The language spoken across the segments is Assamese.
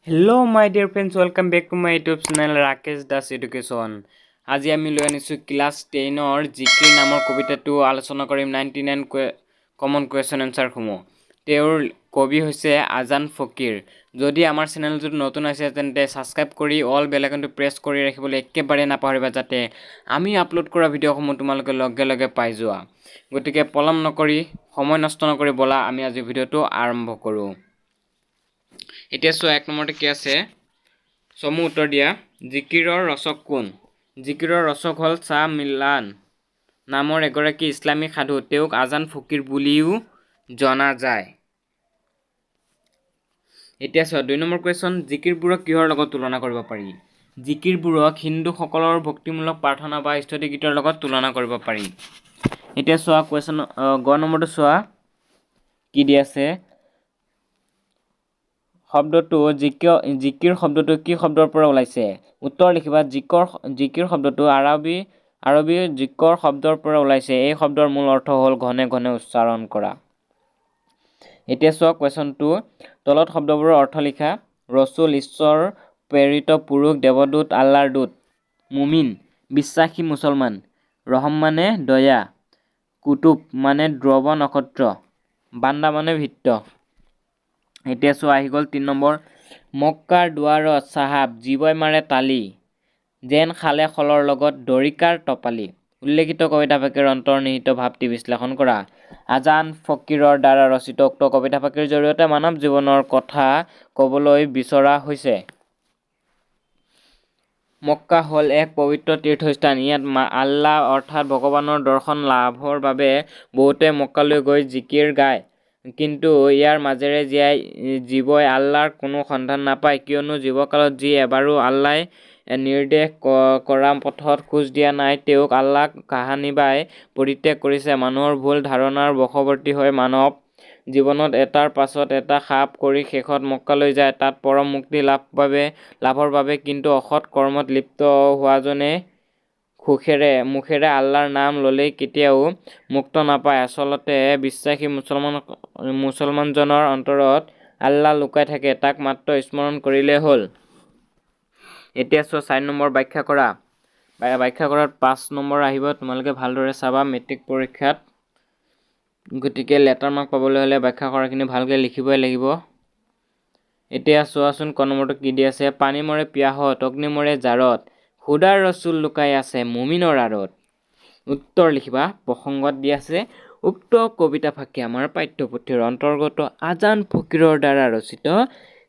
Hello my dear friends, welcome back to my YouTube channel Rakesh Das Education. আজি আমি লৈ আনিছো ক্লাস 10 ৰ জিকিৰ নামৰ কবিতাটো আলোচনা কৰিম 99 কমন কোৱেশ্চন আনসাৰ সমূহ। তেওঁৰ কবি হৈছে আজান ফকিৰ। যদি আমাৰ চেনেলটো নতুন আছে তেন্তে সাবস্ক্ৰাইব কৰি অল বেল আইকনটো প্ৰেছ কৰি ৰাখিবলৈ একেবাৰে নাপাহৰিবা যাতে আমি আপলোড কৰা ভিডিঅ'সমূহ তোমালোকে লগে লগে পাই যোৱা। গতিকে পলম নকৰি সময় নষ্ট নকৰি বলা আমি আজি ভিডিঅ'টো আৰম্ভ কৰোঁ। এতিয়া চোৱা এক নম্বৰতে কি আছে সমু উত্তৰ দিয়া জিকিৰৰ ৰচক কোন জিকিৰৰ ৰচক হ'ল শাহ মিলান নামৰ এগৰাকী ইছলামিক সাধু তেওঁক আজান ফকিৰ বুলিও জনা যায়। এতিয়া চোৱা 2 নম্বৰ কোৱেশ্চন জিকিৰবোৰক কিহৰ লগত তুলনা কৰিব পাৰি জিকিৰবোৰক হিন্দুসকলৰ ভক্তিমূলক প্ৰাৰ্থনা বা স্তুতি গীতৰ লগত তুলনা কৰিব পাৰি। এতিয়া চোৱা কোৱেশ্চন গ নম্বৰটো চোৱা কি দি আছে শব্দটো জিকিৰ শব্দটো কি শব্দৰ পৰা ওলাইছে উত্তৰ লিখিবা জিকিৰ শব্দটো আৰবী জিকৰ শব্দৰ পৰা ওলাইছে এই শব্দৰ মূল অৰ্থ হ'ল ঘনে ঘনে উচ্চাৰণ কৰা। এতিয়া চোৱা কোৱেশ্চনটো তলত শব্দবোৰৰ অৰ্থ লিখা ৰসুল ঈশ্বৰ প্ৰেৰিত পুৰুষ দেৱদূত আল্লাহৰ দূত মুমিন বিশ্বাসী মুছলমান ৰহম মানে দয়া কুতুব মানে দ্ৰৱ নক্ষত্ৰ বান্দা মানে ভিত্ত। এতিয়া চোৱা আহি গ'ল 3 নম্বৰ মক্কাৰ দুৱাৰত চাহাব জীৱই মাৰে তালি যেন খালে খলৰ লগত দৰিকাৰ টপালি উল্লেখিত কবিতা ফাঁকিৰ অন্তৰ্নিহিত ভাৱটি বিশ্লেষণ কৰা। আজান ফকিৰৰ দ্বাৰা ৰচিত উক্ত কবিতা ফাঁকিৰ জৰিয়তে মানৱ জীৱনৰ কথা ক'বলৈ বিচৰা হৈছে। মক্কা হ'ল এক পবিত্ৰ তীৰ্থস্থান ইয়াত আল্লাহ অৰ্থাৎ ভগৱানৰ দৰ্শন লাভৰ বাবে বহুতে মক্কালৈ গৈ জিকিৰ গায় কিন্তু ইয়াৰ মাজেৰে জীৱই আল্লাহৰ কোনো সন্ধান নাপায় কিয়নো জীৱকালত যি এবাৰো আল্লাহ নিৰ্দেশ কৰা পথত খোজ দিয়া নাই তেওঁক আল্লাহ কাহানিবাই পৰিত্যাগ কৰিছে। মানুহৰ ভুল ধাৰণাৰ বশৱৰ্তী হৈ মানৱ জীৱনত এটাৰ পাছত এটা খাপ কৰি শেষত মক্কালৈ যায় তাত পৰম মুক্তি লাভৰ বাবে কিন্তু অসৎ কৰ্মত লিপ্ত হোৱাজনে মুখেৰে আল্লাহৰ নাম ল'লেই কেতিয়াও মুক্ত নাপায়। আচলতে বিশ্বাসী মুছলমানজনৰ অন্তৰত আল্লাহ লুকাই থাকে তাক মাত্ৰ স্মৰণ কৰিলে হ'ল। এতিয়া চোৱা 4 নম্বৰ ব্যাখ্যা কৰাত 5 নম্বৰ আহিব তোমালোকে ভালদৰে চাবা মেট্ৰিক পৰীক্ষাত গতিকে লেটাৰ মাৰ্ক পাবলৈ হ'লে ব্যাখ্যা কৰাখিনি ভালকৈ লিখিবই লাগিব। এতিয়া চোৱাচোন ক নম্বৰটো কি দি আছে পানী মৰে পিয়াহত অগ্নি মৰে জাৰত খুদাৰ ৰচুল লুকাই আছে মুমিনৰ আঁৰত উত্তৰ লিখিবা প্ৰসংগত দি আছে উক্ত কবিতা ফাঁকি আমাৰ পাঠ্যপুথিৰ অন্তৰ্গত আজান ফকিৰৰ দ্বাৰা ৰচিত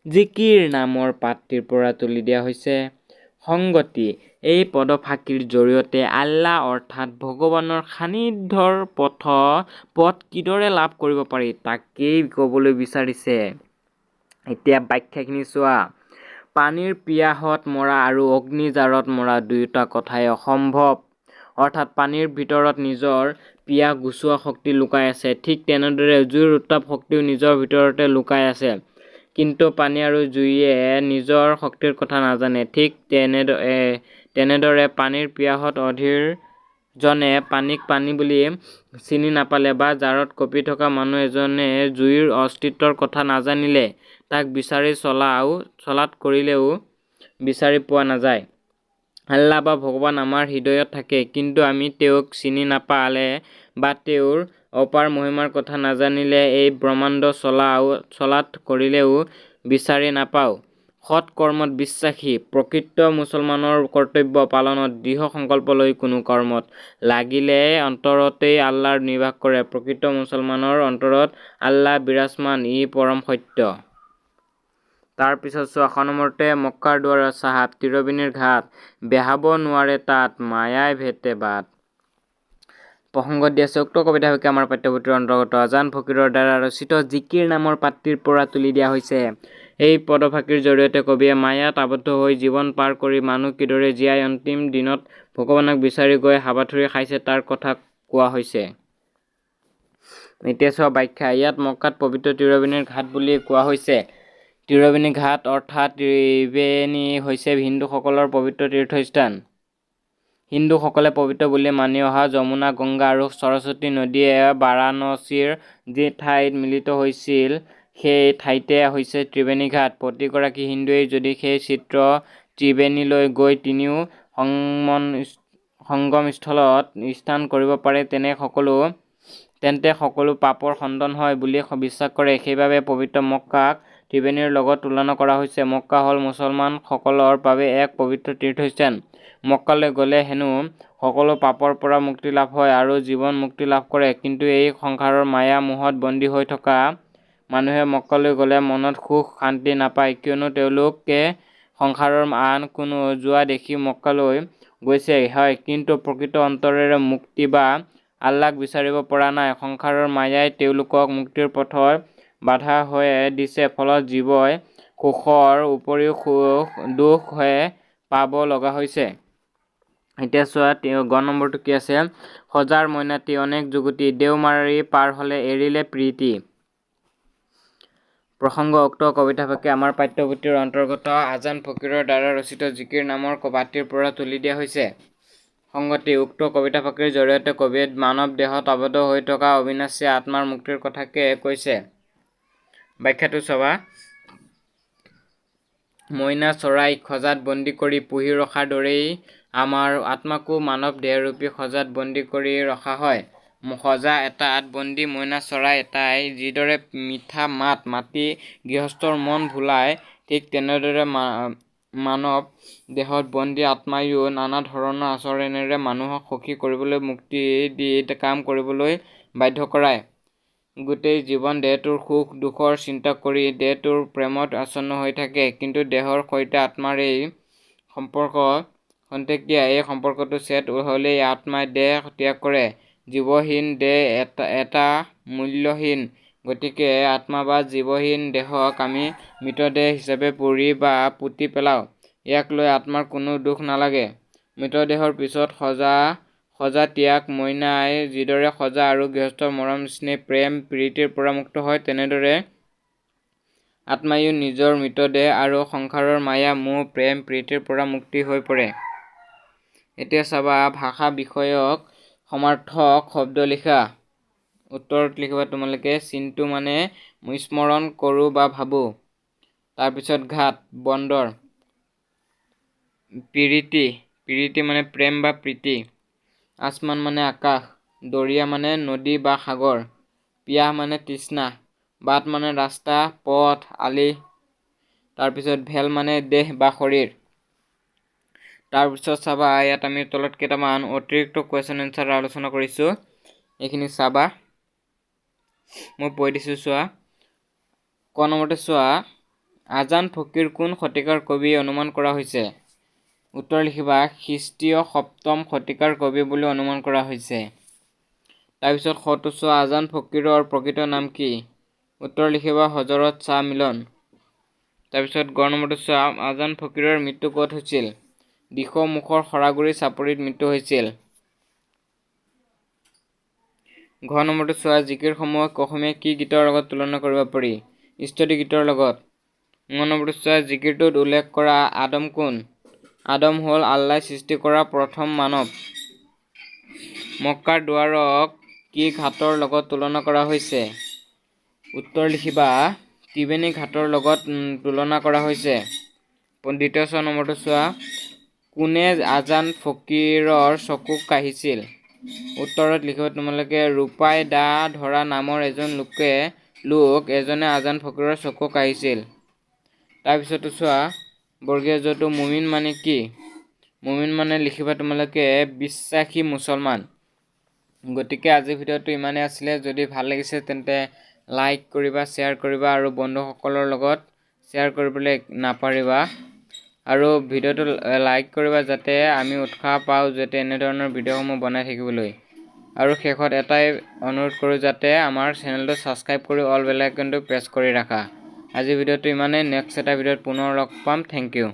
জিকিৰ নামৰ পাঠটিৰ পৰা তুলি দিয়া হৈছে। সংগতি এই পদফাঁকিৰ জৰিয়তে আল্লাহ অৰ্থাৎ ভগৱানৰ সান্নিধ্যৰ পথ কিদৰে লাভ কৰিব পাৰি তাকেই ক'বলৈ বিচাৰিছে। এতিয়া ব্যাখ্যাখিনি চোৱা পানীৰ পিয়াহত মৰা আৰু অগ্নি জাৰত মৰা দুয়োটা কথাই অসম্ভৱ অৰ্থাৎ পানীৰ ভিতৰত নিজৰ পিয়াহ গুচোৱা শক্তি লুকাই আছে ঠিক তেনেদৰে জুইৰ উত্তাপ শক্তিও নিজৰ ভিতৰতে লুকাই আছে কিন্তু পানী আৰু জুইয়ে নিজৰ শক্তিৰ কথা নাজানে। ঠিক তেনেদৰে পানীৰ পিয়াহত অধীৰ জনে পানীক পানী বুলি চিনি নাপালে বা জাৰত কঁপি থকা মানুহ এজনে জুইৰ অস্তিত্বৰ কথা নাজানিলে তাক বিচাৰি চলাত কৰিলেও বিচাৰি পোৱা নাযায়। আল্লাহ বা ভগৱান আমাৰ হৃদয়ত থাকে কিন্তু আমি তেওঁক চিনি নাপালে বা তেওঁৰ অপাৰ মহিমাৰ কথা নাজানিলে এই ব্ৰহ্মাণ্ড চলাত কৰিলেও বিচাৰি নাপাওঁ। সৎ কৰ্মত বিশ্বাসী প্ৰকৃত মুছলমানৰ কৰ্তব্য পালনত দৃঢ় সংকল্প লৈ কোনো কৰ্মত লাগিলে অন্তৰতেই আল্লাহ নিবাস কৰে প্ৰকৃত মুছলমানৰ অন্তৰত আল্লাহ বিৰাজমান ই পৰম সত্য। তাৰ পিছত চোৱা নম্বৰতে মক্কাৰ দুৱাৰত চাহাব তিৰবিনীৰ ঘাট বেহাব নোৱাৰে তাত মায়াই ভেটে বাট প্ৰসংগত দি আছে উক্ত কবিতা ফাঁকি আমাৰ পাঠ্যপুথিৰ অন্তৰ্গত আজান ফকিৰৰ দ্বাৰা ৰচিত জিকিৰ নামৰ পাঠটিৰ পৰা তুলি দিয়া হৈছে। এই পদফাঁকিৰ জৰিয়তে কবিয়ে মায়াত আবদ্ধ হৈ জীৱন পাৰ কৰি মানুহ কিদৰে জীয়াই অন্তিম দিনত ভগৱানক বিচাৰি গৈ হাবাথুৰি খাইছে তাৰ কথা কোৱা হৈছে। এতিয়া চোৱা ব্যাখ্যা ইয়াত মক্কাত পবিত্ৰ তিৰবিনীৰ ঘাট বুলি কোৱা হৈছে। তিৰবিনী ঘাট অৰ্থাৎ ত্ৰিবেণী হৈছে হিন্দুসকলৰ পবিত্ৰ তীৰ্থস্থান। হিন্দুসকলে পবিত্ৰ বুলি মানি অহা যমুনা গংগা আৰু সৰস্বতী নদীয়ে বাৰাণসীৰ যি ঠাইত মিলিত হৈছিল সেই ঠাইতে হৈছে ত্ৰিবেণী ঘাট। প্ৰতিগৰাকী হিন্দুৱে যদি সেই চিত্ৰ ত্ৰিবেণীলৈ গৈ তিনিও সংগমস্থলত স্নান কৰিব পাৰে তেন্তে সকলো পাপৰ খণ্ডন হয় বুলি বিশ্বাস কৰে। সেইবাবে পবিত্ৰ মক্কাক ত্ৰিবেণীৰ লগত তুলনা কৰা হৈছে। মক্কা হ'ল মুছলমান সকলৰ বাবে এক পবিত্ৰ তীৰ্থস্থান। মক্কালৈ গ'লে হেনো সকলো পাপৰ পৰা মুক্তি লাভ হয় আৰু জীৱন মুক্তি লাভ কৰে। কিন্তু এই সংসাৰৰ মায়া মোহত বন্দী হৈ থকা মানুহে মক্কালৈ গ'লে মনত সুখ শান্তি নাপায়, কিয়নো তেওঁলোকে সংসাৰৰ আন কোনো যোৱা দেখি মক্কালৈ গৈছে হয়, কিন্তু প্ৰকৃত অন্তৰেৰে মুক্তি বা আল্লাহক বিচাৰিব পৰা নাই। সংসাৰৰ মায়াই তেওঁলোকক মুক্তিৰ পথৰ বাধা হৈ দিছে। ফলত জীৱই সুখৰ উপৰিও দুখহে পাব লগা হৈছে। এতিয়া চোৱা 'গ' নম্বৰটো কি আছে? সজাৰ মইনাটি অনেক যুগতি, দেওমাৰি পাৰ হ'লে এৰিলে প্ৰীতি। প্ৰসংগ উক্ত কবিতাফাঁকি আমাৰ পাঠ্যপুথিৰ অন্তৰ্গত আজান ফকীৰৰ দ্বাৰা ৰচিত জিকিৰ নামৰ পাঠটিৰ পৰা তুলি দিয়া হৈছে। সংগতি: উক্ত কবিতাফাঁকিৰ জৰিয়তে কবিয়ে মানৱ দেহত আবদ্ধ হৈ থকা অবিনাশী আত্মাৰ মুক্তিৰ কথাকে কৈছে। ব্যাখ্যাটো চাবা। মইনা চৰাইক সজাত বন্দী কৰি পুহি ৰখাৰ দৰেই আমাৰ আত্মাকো মানৱ দেহৰূপী সজাত বন্দী কৰি ৰখা হয়। সজা এটাত বন্দী মইনা চৰাই এটাই যিদৰে মিঠা মাত মাতি গৃহস্থৰ মন ভোলায়, ঠিক তেনেদৰে মানৱ দেহত বন্দী আত্মাইও নানা ধৰণৰ আচৰণেৰে মানুহক সুখী কৰিবলৈ, মুক্তি দি কাম কৰিবলৈ বাধ্য কৰায়। গোটেই জীৱন দেহটোৰ সুখ দুখৰ চিন্তা কৰি দেহটোৰ প্ৰেমত আচ্ছন্ন হৈ থাকে। কিন্তু দেহৰ সৈতে আত্মাৰ এই সম্পৰ্ক খন্তেকীয়া। এই সম্পৰ্কটো ছেদ হ'লেই আত্মাই দেহ ত্যাগ কৰে। জীৱহীন দেহ এটা মূল্যহীন। গতিকে আত্মা বা জীৱহীন দেহক আমি মৃতদেহ হিচাপে পুৰি বা পুতি পেলাওঁ। ইয়াক লৈ আত্মাৰ কোনো দুখ নালাগে। মৃতদেহৰ পিছত সজা ত্যাগ মইনাই যিদৰে সজা আৰু গৃহস্থৰ মৰম স্নেহ প্ৰেম প্ৰীতিৰ পৰা মুক্ত হয়, তেনেদৰে আত্মাইও নিজৰ মৃতদেহ আৰু সংসাৰৰ মায়া মোহ প্ৰেম প্ৰীতিৰ পৰা মুক্তি হৈ পৰে। এতিয়া চাবা ভাষা বিষয়ক সমাৰ্থক শব্দ লিখা। উত্তৰত লিখিবা তোমালোকে চিন্তু মানে স্মৰণ কৰোঁ বা ভাবোঁ। তাৰপিছত ঘাট বন্দৰ। পিৰিতি মানে প্ৰেম বা প্ৰীতি। আসমান মানে আকাশ। দৰিয়া মানে নদী বা সাগৰ। পিয়াহ মানে তৃষ্ণা। বাট মানে ৰাস্তা পথ আলি। তাৰপিছত ভেল মানে দেহ বা শৰীৰ। তাৰপিছত চাবা ইয়াত আমি তলত কেইটামান অতিৰিক্ত কুৱেশ্যন এনচাৰ আলোচনা কৰিছোঁ, এইখিনি চাবা। মই কৈ দিছোঁ চোৱা। ক নম্বৰতে চোৱা, আজান ফকীৰ কোন শতিকাৰ কবি অনুমান কৰা হৈছে? উত্তৰ লিখিবা খ্ৰীষ্টীয় ৭ম শতিকাৰ কবি বুলি অনুমান কৰা হৈছে। তাৰপিছত খটো চোৱা, আজান ফকীৰৰ প্ৰকৃত নাম কি? উত্তৰ লিখিবা হজৰত শ্বাহ মিলন। তাৰপিছত গ নম্বৰটো চোৱা, আজান ফকীৰৰ মৃত্যু ক'ত হৈছিল? দিখৌমুখৰ সৰাগুৰি চাপৰিত মৃত্যু হৈছিল। ঘ নম্বৰটো চোৱা, জিকিৰসমূহক অসমীয়া কি গীতৰ লগত তুলনা কৰিব পাৰি? স্তুতি গীতৰ লগত। ঙ নম্বৰটো চোৱা, জিকিৰটোত উল্লেখ কৰা আদম কোন? আদম হ'ল আল্লাই সৃষ্টি কৰা প্ৰথম মানৱ। মক্কাৰ দুৱাৰক কি ঘাটৰ লগত তুলনা কৰা হৈছে? উত্তৰ লিখিবা ত্ৰিবেণী ঘাটৰ লগত তুলনা কৰা হৈছে। দ্বিতীয় ছ নম্বৰটো চোৱা, কোনে আজান ফকীৰৰ চকু কাঢ়িছিল? উত্তৰত লিখিবা তোমালোকে ৰূপাই দা ধৰা নামৰ এজন লোক এজনে আজান ফকীৰৰ চকু কাঢ়িছিল। তাৰপিছতো চোৱা, বৰ্গীয় জটো মুমিন মানে কি? মুমিন মানে লিখিবা তোমালোকে বিশ্বাসী মুছলমান। গতিকে আজিৰ ভিডিঅ'টো ইমানেই আছিলে। যদি ভাল লাগিছে তেন্তে লাইক কৰিবা, শ্বেয়াৰ কৰিবা আৰু বন্ধুসকলৰ লগত শ্বেয়াৰ কৰিবলৈ নাপাহৰিবা। আৰু ভিডিঅ'টো লাইক কৰিবা যাতে আমি উৎসাহ পাওঁ যাতে এনেধৰণৰ ভিডিঅ'সমূহ বনাই থাকিবলৈ। আৰু শেষত এটাই অনুৰোধ কৰোঁ যাতে আমাৰ চেনেলটো ছাবস্ক্ৰাইব কৰি অল বেল আইকনটো প্ৰেছ কৰি ৰাখা। আজিৰ ভিডিঅ'টো ইমানেই। নেক্সট এটা ভিডিঅ'ত পুনৰ লগ পাম। Thank U.